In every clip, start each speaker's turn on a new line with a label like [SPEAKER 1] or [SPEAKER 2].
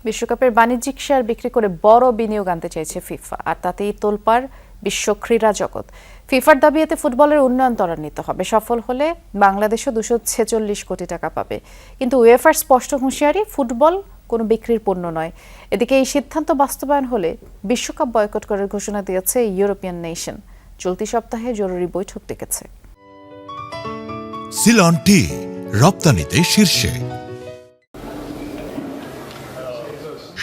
[SPEAKER 1] বিশ্বকাপের বাণিজ্যিক শেয়ার বিক্রি করে বড় বিনিয়োগ আনতে চাইছে ফিফা, আর তাতেই তোলপাড় বিশ্ব ক্রীড়া জগৎ। ফিফার দাবি এতে ফুটবলের উন্নয়ন ত্বরান্বিত হবে, সফল হলে বাংলাদেশও 246 কোটি টাকা পাবে। কিন্তু উয়েফার স্পষ্ট হুঁশিয়ারি, ফুটবল কোনো বিক্রির পণ্য নয়। এদিকে এই সিদ্ধান্ত বাস্তবায়ন হলে বিশ্বকাপ বয়কট করার ঘোষণা দিয়েছে ইউরোপিয়ান নেশন। চলতি সপ্তাহে জরুরি বৈঠক ডেকেছে।
[SPEAKER 2] সিলন টি রপ্তানিতে শীর্ষে।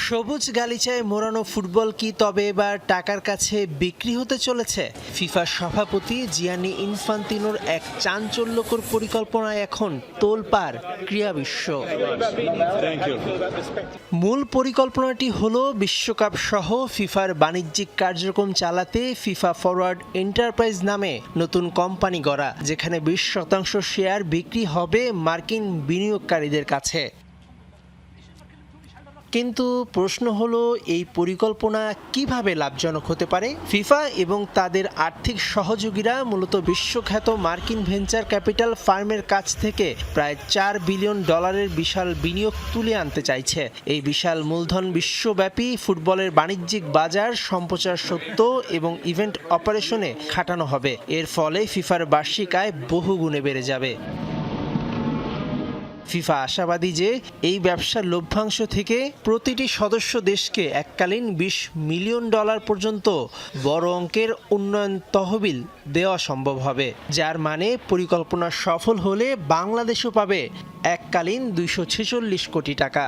[SPEAKER 3] সবুজ গালিচায় মোড়ানো ফুটবল কি তবে এবার টাকার কাছে বিক্রি হতে চলেছে? ফিফা সভাপতি জিয়ানি ইনফান্তিনোর এক চাঞ্চল্যকর পরিকল্পনায় এখন তোলপাড় ক্রীড়া বিশ্ব। মূল পরিকল্পনাটি হলো বিশ্বকাপ সহ ফিফার বাণিজ্যিক কার্যক্রম চালাতে ফিফা ফরওয়ার্ড এন্টারপ্রাইজ নামে নতুন কোম্পানি গড়া, যেখানে 20% শেয়ার বিক্রি হবে মার্কিন বিনিয়োগকারীদের কাছে। কিন্তু প্রশ্ন হলো, এই পরিকল্পনা কিভাবে লাভজনক হতে পারে? ফিফা এবং তাদের আর্থিক সহযোগীরা মূলত বিশ্বখ্যাত মার্কিন ভেঞ্চার ক্যাপিটাল ফার্মের কাছ থেকে প্রায় $4 বিলিয়ন বিশাল বিনিয়োগ তুলে আনতে চাইছে। এই বিশাল মূলধন বিশ্বব্যাপী ফুটবলের বাণিজ্যিক বাজার, সম্প্রচার সত্য এবং ইভেন্ট অপারেশনে খাটানো হবে। এর ফলে ফিফার বার্ষিক আয় বহুগুণে বেড়ে যাবে। ফিফা আশাবাদী যে এই ব্যবসার লভ্যাংশ থেকে প্রতিটি সদস্য দেশকে এককালীন $20 মিলিয়ন পর্যন্ত বড় অঙ্কের উন্নয়ন তহবিল দেওয়া সম্ভব হবে, যার মানে পরিকল্পনা সফল হলে বাংলাদেশও পাবে এককালীন 246 কোটি টাকা।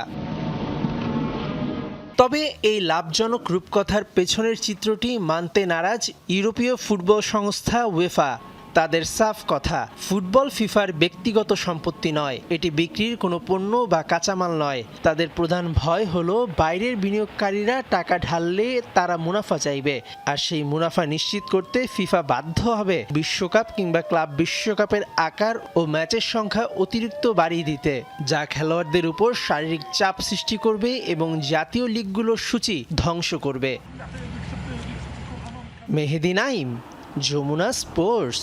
[SPEAKER 3] তবে এই লাভজনক রূপকথার পেছনের চিত্রটি মানতে নারাজ ইউরোপীয় ফুটবল সংস্থা উয়েফা। তাদের সাফ কথা, ফুটবল ফিফার ব্যক্তিগত সম্পত্তি নয়, এটি বিক্রির কোনো পণ্য বা কাঁচামাল নয়। তাদের প্রধান ভয় হলো বাইরের বিনিয়োগকারীরা টাকা ঢাললে তারা মুনাফা চাইবে, আর সেই মুনাফা নিশ্চিত করতে ফিফা বাধ্য হবে বিশ্বকাপ কিংবা ক্লাব বিশ্বকাপের আকার ও ম্যাচের সংখ্যা অতিরিক্ত বাড়িয়ে দিতে, যা খেলোয়াড়দের উপর শারীরিক চাপ সৃষ্টি করবে এবং জাতীয় লিগগুলোর সূচি ধ্বংস করবে। মেহেদি নাইম, যমুনা স্পোর্টস।